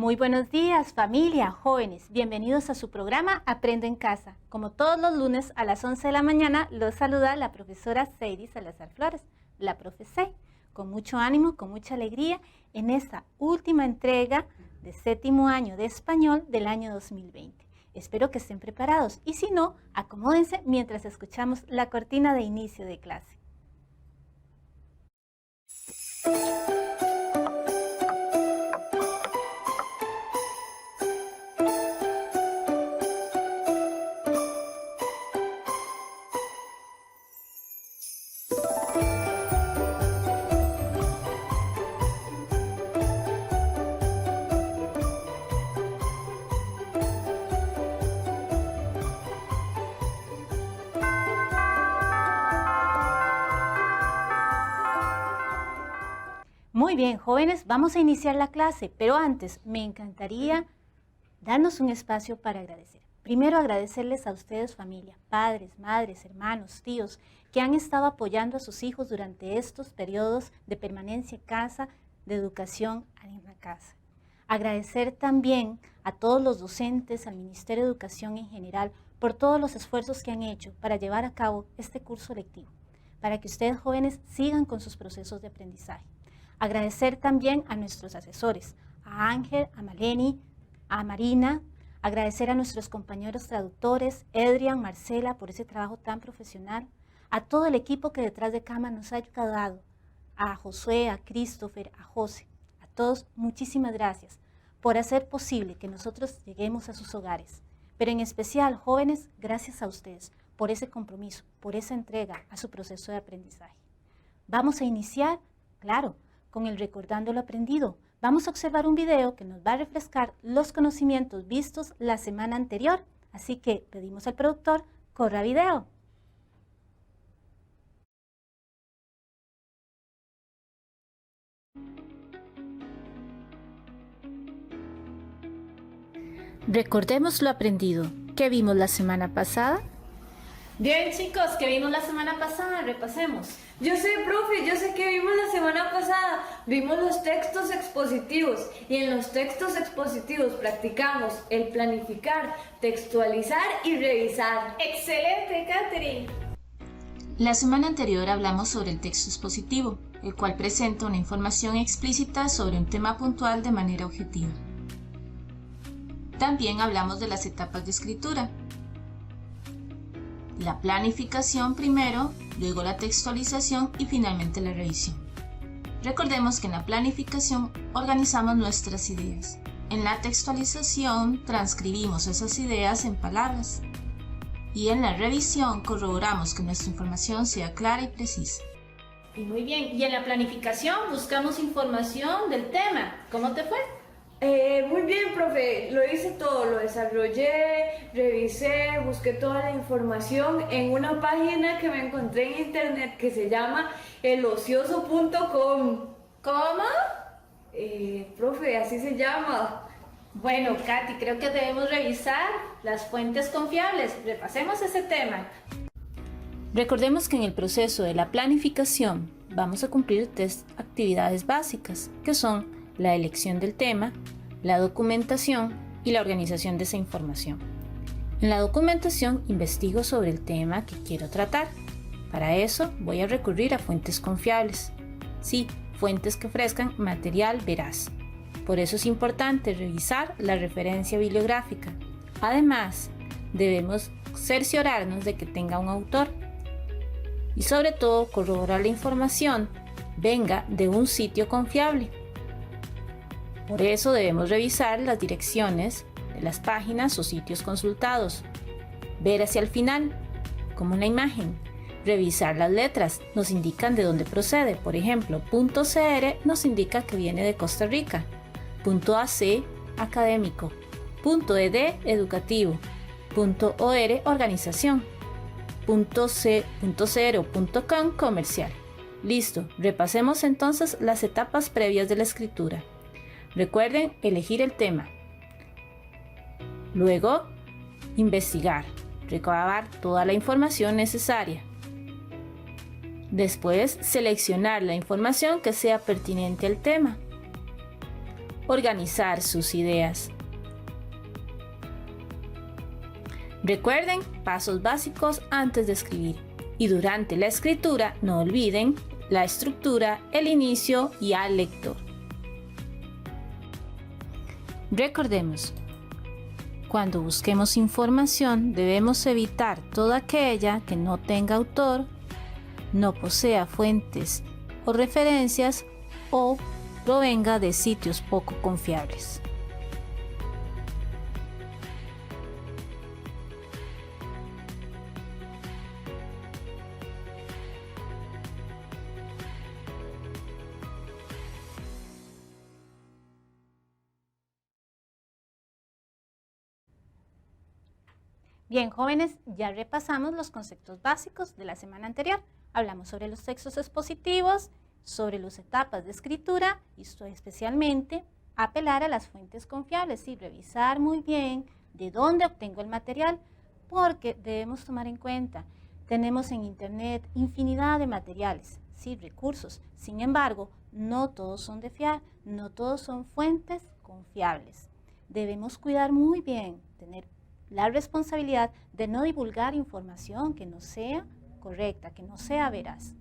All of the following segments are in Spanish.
Muy buenos días, familia, jóvenes. Bienvenidos a su programa Aprendo en Casa. Como todos los lunes a las 11 de la mañana, los saluda la profesora Seidy Salazar Flores, la profe Sey, con mucho ánimo, con mucha alegría, en esta última entrega de séptimo año de español del año 2020. Espero que estén preparados y si no, acomódense mientras escuchamos la cortina de inicio de clase. Muy bien, jóvenes, vamos a iniciar la clase, pero antes me encantaría darnos un espacio para agradecer. Primero agradecerles a ustedes, familia, padres, madres, hermanos, tíos, que han estado apoyando a sus hijos durante estos periodos de permanencia en casa, de educación en la casa. Agradecer también a todos los docentes, al Ministerio de Educación en general, por todos los esfuerzos que han hecho para llevar a cabo este curso lectivo, para que ustedes jóvenes sigan con sus procesos de aprendizaje. Agradecer también a nuestros asesores, a Ángel, a Maleni, a Marina, agradecer a nuestros compañeros traductores, Edrian, Marcela, por ese trabajo tan profesional, a todo el equipo que detrás de cámara nos ha ayudado, a Josué, a Christopher, a José, a todos muchísimas gracias por hacer posible que nosotros lleguemos a sus hogares. Pero en especial, jóvenes, gracias a ustedes por ese compromiso, por esa entrega a su proceso de aprendizaje. Vamos a iniciar, claro, con el Recordando lo Aprendido. Vamos a observar un video que nos va a refrescar los conocimientos vistos la semana anterior. Así que pedimos al productor, corra video. Recordemos lo aprendido. ¿Qué vimos la semana pasada? Bien, chicos, ¿qué vimos la semana pasada? Repasemos. Yo sé, profe, yo sé que vimos la semana pasada. Vimos los textos expositivos y en los textos expositivos practicamos el planificar, textualizar y revisar. ¡Excelente, Katherine! La semana anterior hablamos sobre el texto expositivo, el cual presenta una información explícita sobre un tema puntual de manera objetiva. También hablamos de las etapas de escritura. La planificación primero, luego la textualización y finalmente la revisión. Recordemos que en la planificación organizamos nuestras ideas. En la textualización transcribimos esas ideas en palabras. Y en la revisión corroboramos que nuestra información sea clara y precisa. Y muy bien, y en la planificación buscamos información del tema. ¿Cómo te fue? Muy bien, profe, lo hice todo, lo desarrollé, revisé, busqué toda la información en una página que me encontré en internet que se llama elocioso.com. ¿Cómo? Profe, así se llama. Bueno, Katy, creo que debemos revisar las fuentes confiables. Repasemos ese tema. Recordemos que en el proceso de la planificación vamos a cumplir tres actividades básicas, que son la elección del tema, la documentación y la organización de esa información. En la documentación investigo sobre el tema que quiero tratar. Para eso voy a recurrir a fuentes confiables. Sí, fuentes que ofrezcan material veraz. Por eso es importante revisar la referencia bibliográfica. Además, debemos cerciorarnos de que tenga un autor. Y sobre todo, corroborar la información venga de un sitio confiable. Por eso debemos revisar las direcciones de las páginas o sitios consultados. Ver hacia el final, como una imagen. Revisar las letras, nos indican de dónde procede. Por ejemplo, .cr nos indica que viene de Costa Rica. .ac, académico. .ed, educativo. .or, organización. .c.com, comercial. Listo, repasemos entonces las etapas previas de la escritura. Recuerden elegir el tema. Luego, investigar, recabar toda la información necesaria. Después, seleccionar la información que sea pertinente al tema. organizar sus ideas. Recuerden pasos básicos antes de escribir y durante la escritura no olviden la estructura, el inicio y al lector. Recordemos, cuando busquemos información debemos evitar toda aquella que no tenga autor, no posea fuentes o referencias o provenga de sitios poco confiables. Bien, jóvenes, ya repasamos los conceptos básicos de la semana anterior. Hablamos sobre los textos expositivos, sobre las etapas de escritura y especialmente apelar a las fuentes confiables y revisar muy bien de dónde obtengo el material, porque debemos tomar en cuenta, tenemos en internet infinidad de materiales, sí, recursos. Sin embargo, no todos son de fiar, no todos son fuentes confiables. Debemos cuidar muy bien, tener la responsabilidad de no divulgar información que no sea correcta, que no sea veraz.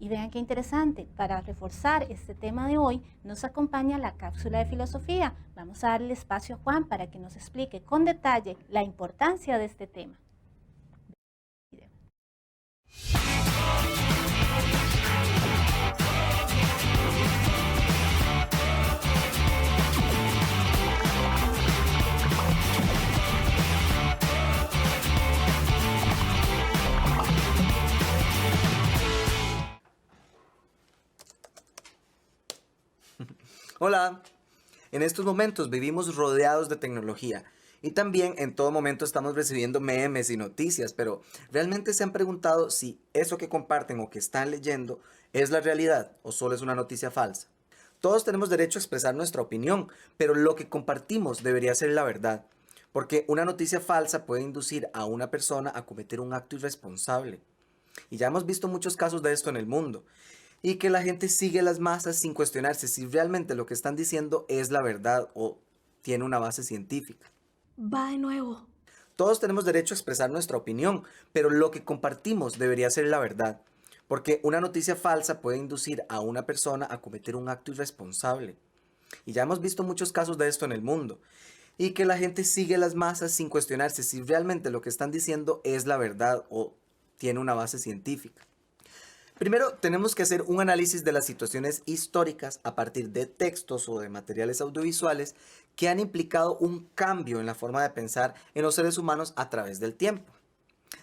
Y vean qué interesante, para reforzar este tema de hoy nos acompaña la cápsula de filosofía. Vamos a darle espacio a Juan para que nos explique con detalle la importancia de este tema. Hola, en estos momentos vivimos rodeados de tecnología y también en todo momento estamos recibiendo memes y noticias, pero ¿realmente se han preguntado si eso que comparten o que están leyendo es la realidad o solo es una noticia falsa? Todos tenemos derecho a expresar nuestra opinión, pero lo que compartimos debería ser la verdad, porque una noticia falsa puede inducir a una persona a cometer un acto irresponsable. Y ya hemos visto muchos casos de esto en el mundo. Y que la gente sigue las masas sin cuestionarse si realmente lo que están diciendo es la verdad o tiene una base científica. Va de nuevo. Todos tenemos derecho a expresar nuestra opinión, pero lo que compartimos debería ser la verdad, porque una noticia falsa puede inducir a una persona a cometer un acto irresponsable. Y ya hemos visto muchos casos de esto en el mundo. Y que la gente sigue las masas sin cuestionarse si realmente lo que están diciendo es la verdad o tiene una base científica. Primero, tenemos que hacer un análisis de las situaciones históricas a partir de textos o de materiales audiovisuales que han implicado un cambio en la forma de pensar en los seres humanos a través del tiempo.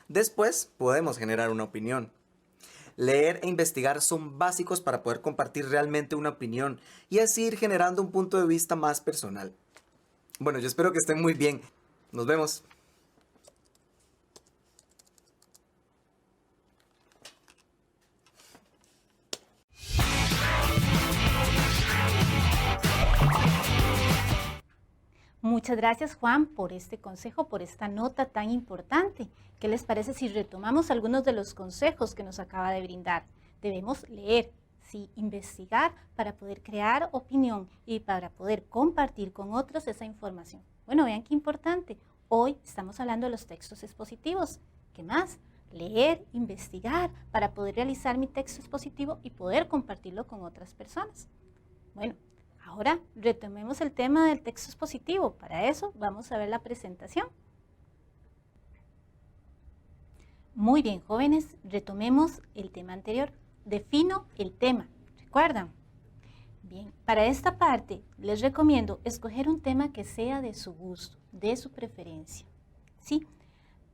Después, podemos generar una opinión. Leer e investigar son básicos para poder compartir realmente una opinión y así ir generando un punto de vista más personal. Bueno, yo espero que estén muy bien. Nos vemos. Muchas gracias, Juan, por este consejo, por esta nota tan importante. ¿Qué les parece si retomamos algunos de los consejos que nos acaba de brindar? Debemos leer, sí, investigar para poder crear opinión y para poder compartir con otros esa información. Bueno, vean qué importante. Hoy estamos hablando de los textos expositivos. ¿Qué más? Leer, investigar para poder realizar mi texto expositivo y poder compartirlo con otras personas. Bueno, ahora retomemos el tema del texto expositivo. Para eso vamos a ver la presentación. Muy bien, jóvenes, retomemos el tema anterior. Defino el tema, ¿recuerdan? Bien, para esta parte les recomiendo escoger un tema que sea de su gusto, de su preferencia. ¿Sí?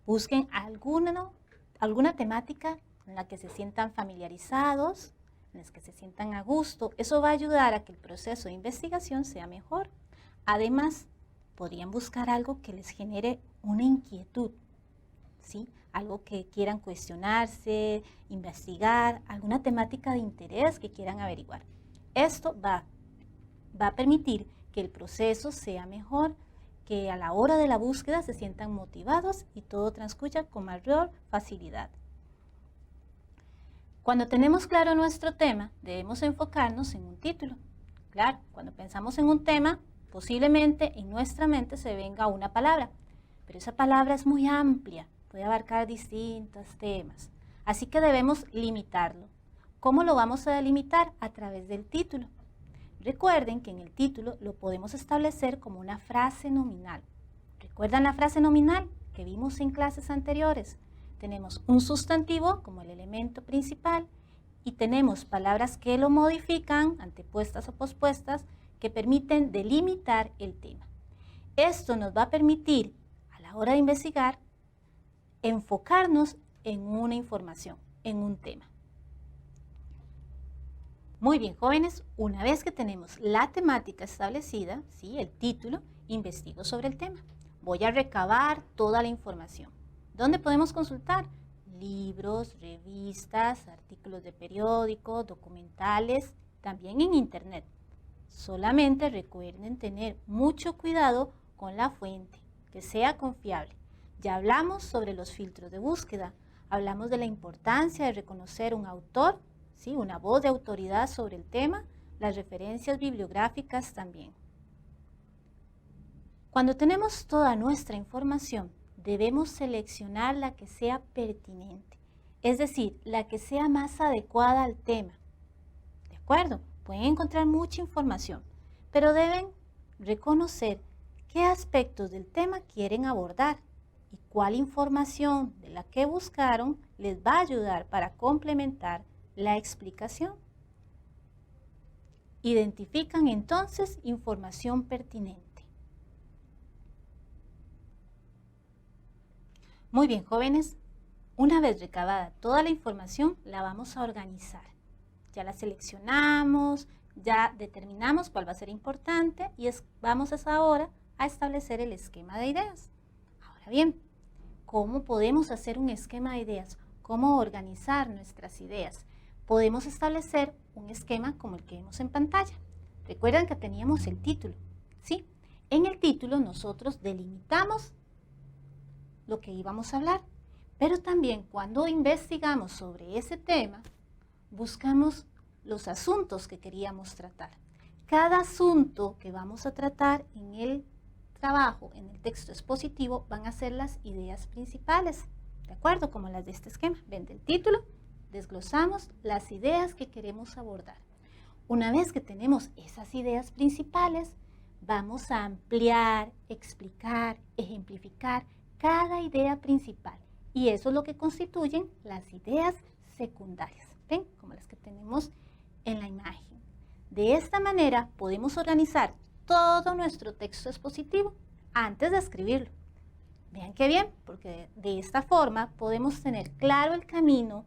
Busquen alguna temática en la que se sientan familiarizados, en las que se sientan a gusto. Eso va a ayudar a que el proceso de investigación sea mejor. Además, podrían buscar algo que les genere una inquietud, ¿sí? Algo que quieran cuestionarse, investigar, alguna temática de interés que quieran averiguar. Esto va a permitir que el proceso sea mejor, que a la hora de la búsqueda se sientan motivados y todo transcurra con mayor facilidad. Cuando tenemos claro nuestro tema, debemos enfocarnos en un título. Claro, cuando pensamos en un tema, posiblemente en nuestra mente se venga una palabra, pero esa palabra es muy amplia, puede abarcar distintos temas, así que debemos limitarlo. ¿Cómo lo vamos a delimitar? A través del título. Recuerden que en el título lo podemos establecer como una frase nominal. ¿Recuerdan la frase nominal que vimos en clases anteriores? Tenemos un sustantivo como el elemento principal y tenemos palabras que lo modifican, antepuestas o pospuestas, que permiten delimitar el tema. Esto nos va a permitir, a la hora de investigar, enfocarnos en una información, en un tema. Muy bien, jóvenes, una vez que tenemos la temática establecida, ¿sí? El título, investigo sobre el tema. Voy a recabar toda la información. ¿Dónde podemos consultar? Libros, revistas, artículos de periódico, documentales, también en internet. Solamente recuerden tener mucho cuidado con la fuente, que sea confiable. Ya hablamos sobre los filtros de búsqueda, hablamos de la importancia de reconocer un autor, ¿sí? Una voz de autoridad sobre el tema, las referencias bibliográficas también. Cuando tenemos toda nuestra información, debemos seleccionar la que sea pertinente, es decir, la que sea más adecuada al tema. ¿De acuerdo? Pueden encontrar mucha información, pero deben reconocer qué aspectos del tema quieren abordar y cuál información de la que buscaron les va a ayudar para complementar la explicación. Identifican entonces información pertinente. Muy bien, jóvenes, una vez recabada toda la información, la vamos a organizar. Ya la seleccionamos, ya determinamos cuál va a ser importante y vamos ahora a establecer el esquema de ideas. Ahora bien, ¿cómo podemos hacer un esquema de ideas? ¿Cómo organizar nuestras ideas? Podemos establecer un esquema como el que vemos en pantalla. Recuerdan que teníamos el título, ¿sí? En el título nosotros delimitamos lo que íbamos a hablar, pero también cuando investigamos sobre ese tema, buscamos los asuntos que queríamos tratar. Cada asunto que vamos a tratar en el trabajo, en el texto expositivo, van a ser las ideas principales, ¿de acuerdo? Como las de este esquema. Ven del título, desglosamos las ideas que queremos abordar. Una vez que tenemos esas ideas principales, vamos a ampliar, explicar, ejemplificar cada idea principal. Y eso es lo que constituyen las ideas secundarias. ¿Ven? Como las que tenemos en la imagen. De esta manera podemos organizar todo nuestro texto expositivo antes de escribirlo. Vean qué bien, porque de esta forma podemos tener claro el camino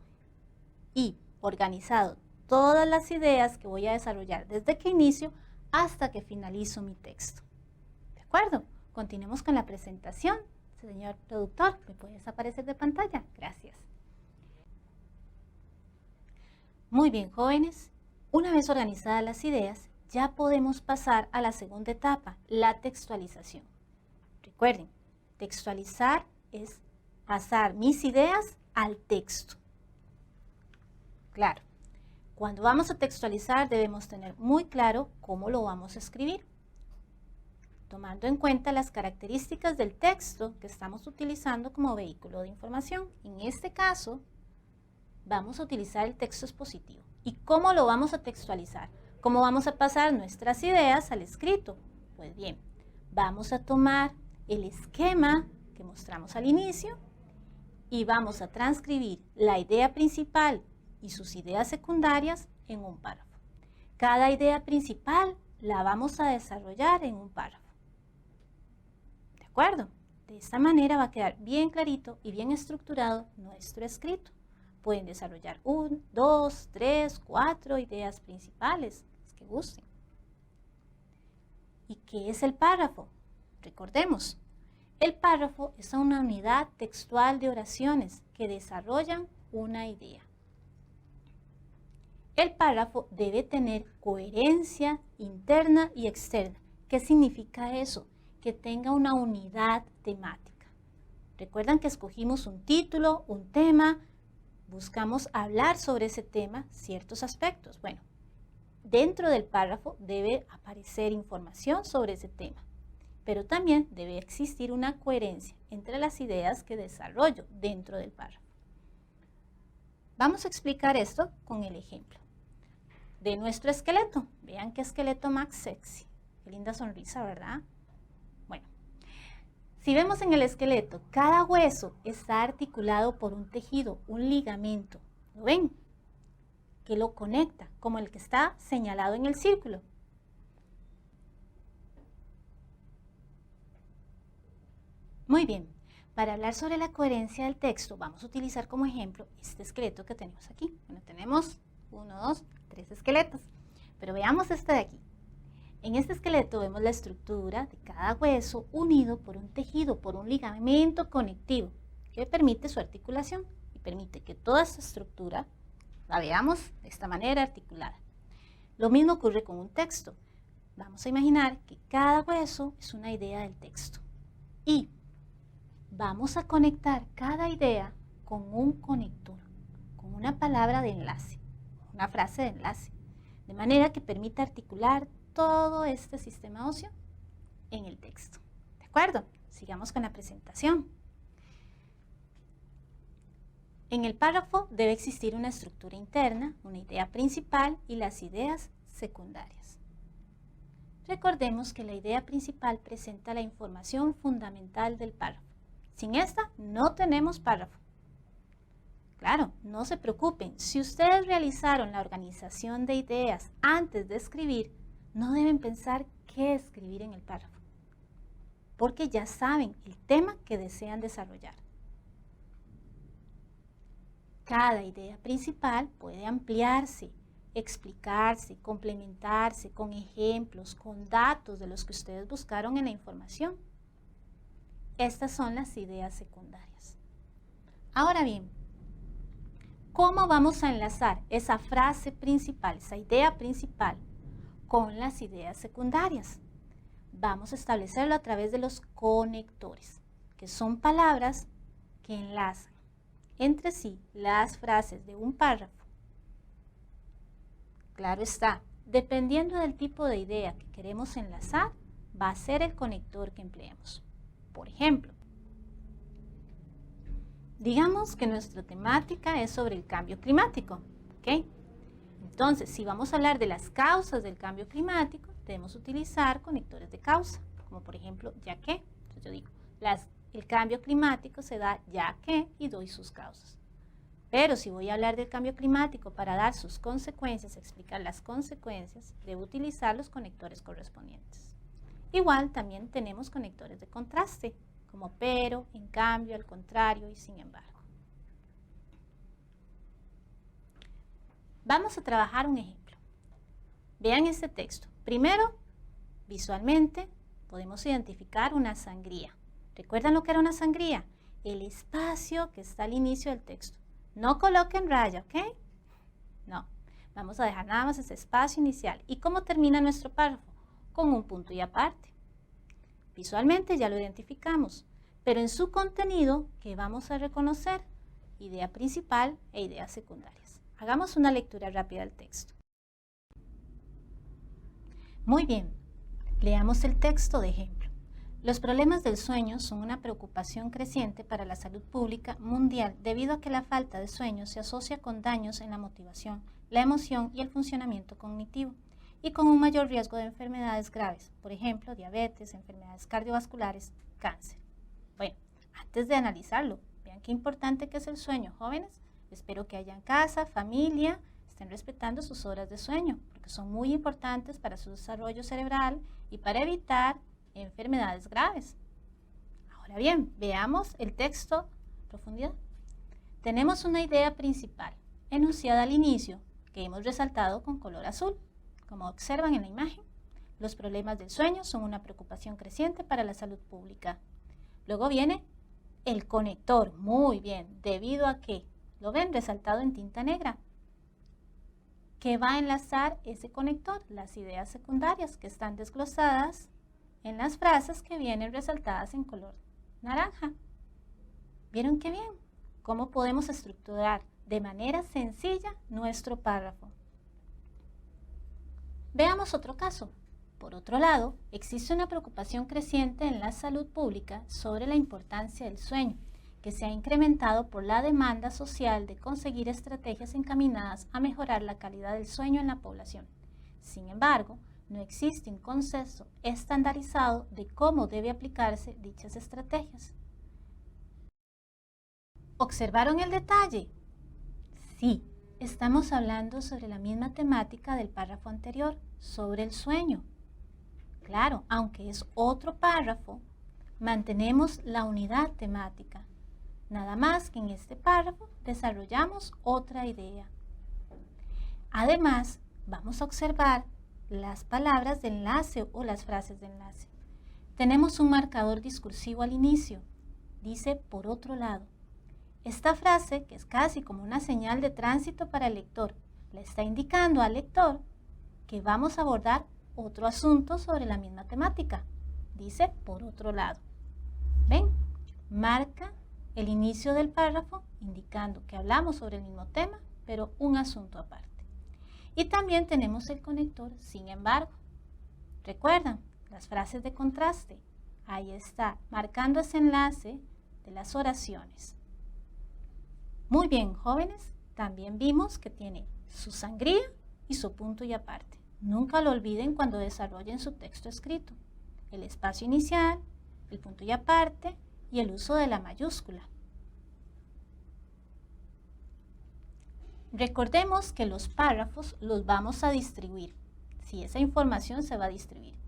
y organizado todas las ideas que voy a desarrollar desde que inicio hasta que finalizo mi texto. ¿De acuerdo? Continuemos con la presentación. Señor productor, ¿me puede desaparecer de pantalla? Gracias. Muy bien, jóvenes. Una vez organizadas las ideas, ya podemos pasar a la segunda etapa, la textualización. Recuerden, textualizar es pasar mis ideas al texto. Claro, cuando vamos a textualizar debemos tener muy claro cómo lo vamos a escribir, tomando en cuenta las características del texto que estamos utilizando como vehículo de información. En este caso, vamos a utilizar el texto expositivo. ¿Y cómo lo vamos a textualizar? ¿Cómo vamos a pasar nuestras ideas al escrito? Pues bien, vamos a tomar el esquema que mostramos al inicio y vamos a transcribir la idea principal y sus ideas secundarias en un párrafo. Cada idea principal la vamos a desarrollar en un párrafo. ¿De acuerdo? De esta manera va a quedar bien clarito y bien estructurado nuestro escrito. Pueden desarrollar 1, 2, 3, 4 ideas principales, las que gusten. ¿Y qué es el párrafo? Recordemos, el párrafo es una unidad textual de oraciones que desarrollan una idea. El párrafo debe tener coherencia interna y externa. ¿Qué significa eso? Que tenga una unidad temática. Recuerdan que escogimos un título, un tema, buscamos hablar sobre ese tema, ciertos aspectos. Bueno, dentro del párrafo debe aparecer información sobre ese tema, pero también debe existir una coherencia entre las ideas que desarrollo dentro del párrafo. Vamos a explicar esto con el ejemplo de nuestro esqueleto. Vean qué esqueleto más sexy. Qué linda sonrisa, ¿verdad? Bueno, si vemos en el esqueleto, cada hueso está articulado por un tejido, un ligamento. ¿Lo ven? Que lo conecta, como el que está señalado en el círculo. Muy bien, para hablar sobre la coherencia del texto, vamos a utilizar como ejemplo este esqueleto que tenemos aquí. Bueno, tenemos 1, 2, 3 esqueletos, pero veamos este de aquí. En este esqueleto vemos la estructura de cada hueso unido por un tejido, por un ligamento conectivo, que permite su articulación y permite que toda esta estructura la veamos de esta manera articulada. Lo mismo ocurre con un texto. Vamos a imaginar que cada hueso es una idea del texto y vamos a conectar cada idea con un conector, con una palabra de enlace, una frase de enlace, de manera que permita articular todo este sistema óseo en el texto. ¿De acuerdo? Sigamos con la presentación. En el párrafo debe existir una estructura interna, una idea principal y las ideas secundarias. Recordemos que la idea principal presenta la información fundamental del párrafo. Sin esta no tenemos párrafo. Claro, no se preocupen, si ustedes realizaron la organización de ideas antes de escribir, no deben pensar qué escribir en el párrafo, porque ya saben el tema que desean desarrollar. Cada idea principal puede ampliarse, explicarse, complementarse con ejemplos, con datos de los que ustedes buscaron en la información. Estas son las ideas secundarias. Ahora bien, ¿cómo vamos a enlazar esa frase principal, esa idea principal, con las ideas secundarias? Vamos a establecerlo a través de los conectores, que son palabras que enlazan entre sí las frases de un párrafo. Claro está, dependiendo del tipo de idea que queremos enlazar, va a ser el conector que empleemos. Por ejemplo, digamos que nuestra temática es sobre el cambio climático, ¿ok? Entonces, si vamos a hablar de las causas del cambio climático, debemos utilizar conectores de causa, como por ejemplo, ya que. Entonces yo digo, el cambio climático se da ya que y doy sus causas. Pero si voy a hablar del cambio climático para dar sus consecuencias, explicar las consecuencias, debo utilizar los conectores correspondientes. Igual también tenemos conectores de contraste, como pero, en cambio, al contrario y sin embargo. Vamos a trabajar un ejemplo. Vean este texto. Primero, visualmente, podemos identificar una sangría. ¿Recuerdan lo que era una sangría? El espacio que está al inicio del texto. No coloquen raya, ¿ok? No. Vamos a dejar nada más ese espacio inicial. ¿Y cómo termina nuestro párrafo? Con un punto y aparte. Visualmente ya lo identificamos, pero en su contenido, ¿qué vamos a reconocer? Idea principal e ideas secundarias. Hagamos una lectura rápida del texto. Muy bien, leamos el texto de ejemplo. Los problemas del sueño son una preocupación creciente para la salud pública mundial debido a que la falta de sueño se asocia con daños en la motivación, la emoción y el funcionamiento cognitivo, y con un mayor riesgo de enfermedades graves, por ejemplo, diabetes, enfermedades cardiovasculares, cáncer. Bueno, antes de analizarlo, vean qué importante que es el sueño, jóvenes. Espero que haya en casa, familia, estén respetando sus horas de sueño, porque son muy importantes para su desarrollo cerebral y para evitar enfermedades graves. Ahora bien, veamos el texto a profundidad. Tenemos una idea principal, enunciada al inicio, que hemos resaltado con color azul. Como observan en la imagen, los problemas del sueño son una preocupación creciente para la salud pública. Luego viene el conector, muy bien, debido a que, ¿lo ven resaltado en tinta negra? ¿Qué va a enlazar ese conector? Las ideas secundarias que están desglosadas en las frases que vienen resaltadas en color naranja. ¿Vieron qué bien? ¿Cómo podemos estructurar de manera sencilla nuestro párrafo? Veamos otro caso. Por otro lado, existe una preocupación creciente en la salud pública sobre la importancia del sueño, que se ha incrementado por la demanda social de conseguir estrategias encaminadas a mejorar la calidad del sueño en la población. Sin embargo, no existe un consenso estandarizado de cómo debe aplicarse dichas estrategias. ¿Observaron el detalle? Sí, estamos hablando sobre la misma temática del párrafo anterior, sobre el sueño. Claro, aunque es otro párrafo, mantenemos la unidad temática. Nada más que en este párrafo desarrollamos otra idea. Además, vamos a observar las palabras de enlace o las frases de enlace. Tenemos un marcador discursivo al inicio. Dice por otro lado. Esta frase, que es casi como una señal de tránsito para el lector, le está indicando al lector que vamos a abordar otro asunto sobre la misma temática. Dice por otro lado. ¿Ven? Marca el inicio del párrafo indicando que hablamos sobre el mismo tema, pero un asunto aparte. Y también tenemos el conector sin embargo. ¿Recuerdan? Las frases de contraste. Ahí está, marcando ese enlace de las oraciones. Muy bien, jóvenes, también vimos que tiene su sangría y su punto y aparte. Nunca lo olviden cuando desarrollen su texto escrito. El espacio inicial, el punto y aparte y el uso de la mayúscula. Recordemos que los párrafos los vamos a distribuir. Si esa información se va a distribuir.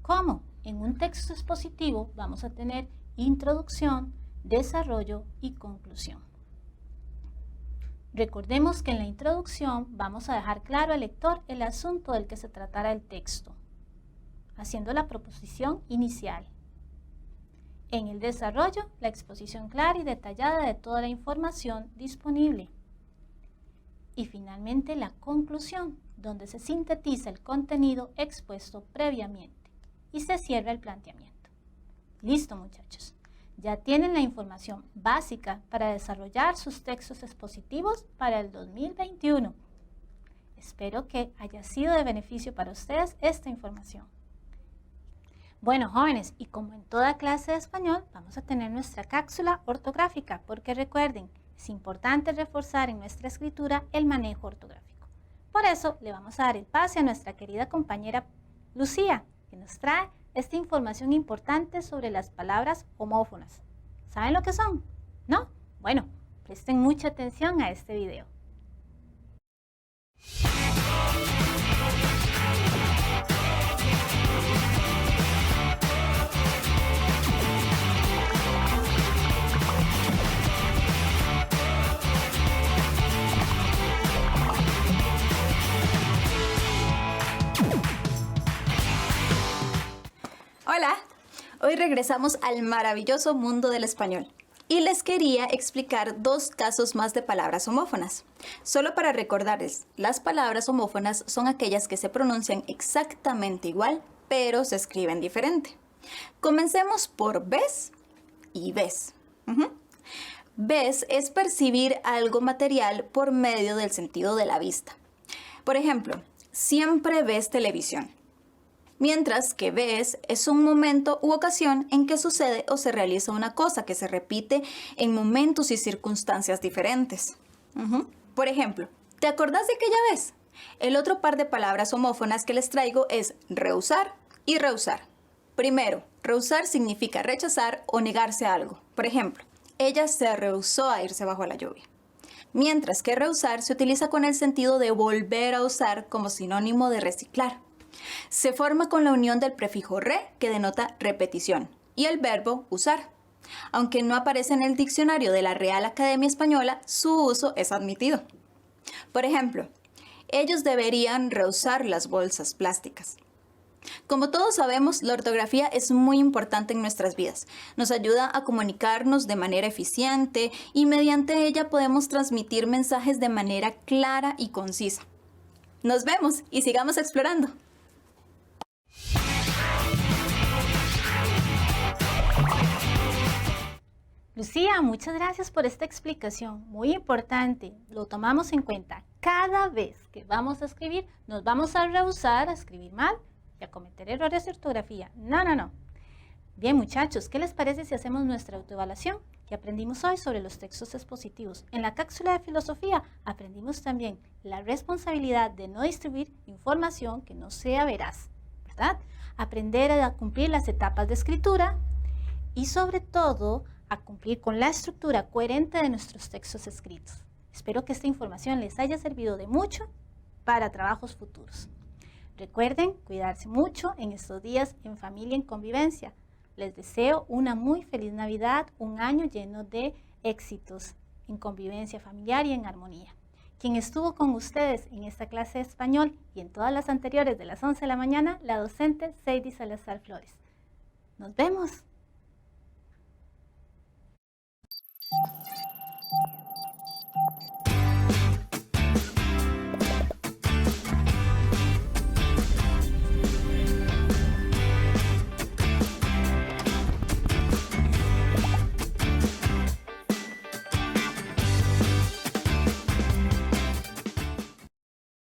¿Cómo? En un texto expositivo vamos a tener introducción, desarrollo y conclusión. Recordemos que en la introducción vamos a dejar claro al lector el asunto del que se tratará el texto, haciendo la proposición inicial. En el desarrollo, la exposición clara y detallada de toda la información disponible. Y finalmente la conclusión, donde se sintetiza el contenido expuesto previamente y se cierra el planteamiento. Listo, muchachos. Ya tienen la información básica para desarrollar sus textos expositivos para el 2021. Espero que haya sido de beneficio para ustedes esta información. Bueno, jóvenes, y como en toda clase de español, vamos a tener nuestra cápsula ortográfica, porque recuerden, es importante reforzar en nuestra escritura el manejo ortográfico. Por eso, le vamos a dar el pase a nuestra querida compañera Lucía, que nos trae esta información importante sobre las palabras homófonas. ¿Saben lo que son? ¿No? Bueno, presten mucha atención a este video. Hola, hoy regresamos al maravilloso mundo del español y les quería explicar dos casos más de palabras homófonas. Solo para recordarles, las palabras homófonas son aquellas que se pronuncian exactamente igual, pero se escriben diferente. Comencemos por ves y ves. Ves es percibir algo material por medio del sentido de la vista. Por ejemplo, siempre ves televisión. Mientras que ves es un momento u ocasión en que sucede o se realiza una cosa que se repite en momentos y circunstancias diferentes. Por ejemplo, ¿te acordás de aquella vez? El otro par de palabras homófonas que les traigo es rehusar y rehusar. Primero, rehusar significa rechazar o negarse a algo. Por ejemplo, ella se rehusó a irse bajo la lluvia. Mientras que rehusar se utiliza con el sentido de volver a usar como sinónimo de reciclar. Se forma con la unión del prefijo re, que denota repetición, y el verbo usar. Aunque no aparece en el diccionario de la Real Academia Española, su uso es admitido. Por ejemplo, ellos deberían rehusar las bolsas plásticas. Como todos sabemos, la ortografía es muy importante en nuestras vidas. Nos ayuda a comunicarnos de manera eficiente y mediante ella podemos transmitir mensajes de manera clara y concisa. Nos vemos y sigamos explorando. Lucía, muchas gracias por esta explicación, muy importante, lo tomamos en cuenta. Cada vez que vamos a escribir, nos vamos a rehusar a escribir mal y a cometer errores de ortografía. No, no, no. Bien, muchachos, ¿qué les parece si hacemos nuestra autoevaluación que aprendimos hoy sobre los textos expositivos? En la cápsula de filosofía aprendimos también la responsabilidad de no distribuir información que no sea veraz, ¿verdad? Aprender a cumplir las etapas de escritura y sobre todo a cumplir con la estructura coherente de nuestros textos escritos. Espero que esta información les haya servido de mucho para trabajos futuros. Recuerden cuidarse mucho en estos días en familia, en convivencia. Les deseo una muy feliz Navidad, un año lleno de éxitos en convivencia familiar y en armonía. Quien estuvo con ustedes en esta clase de español y en todas las anteriores de las 11 de la mañana, la docente Seidy Salazar Flores. Nos vemos.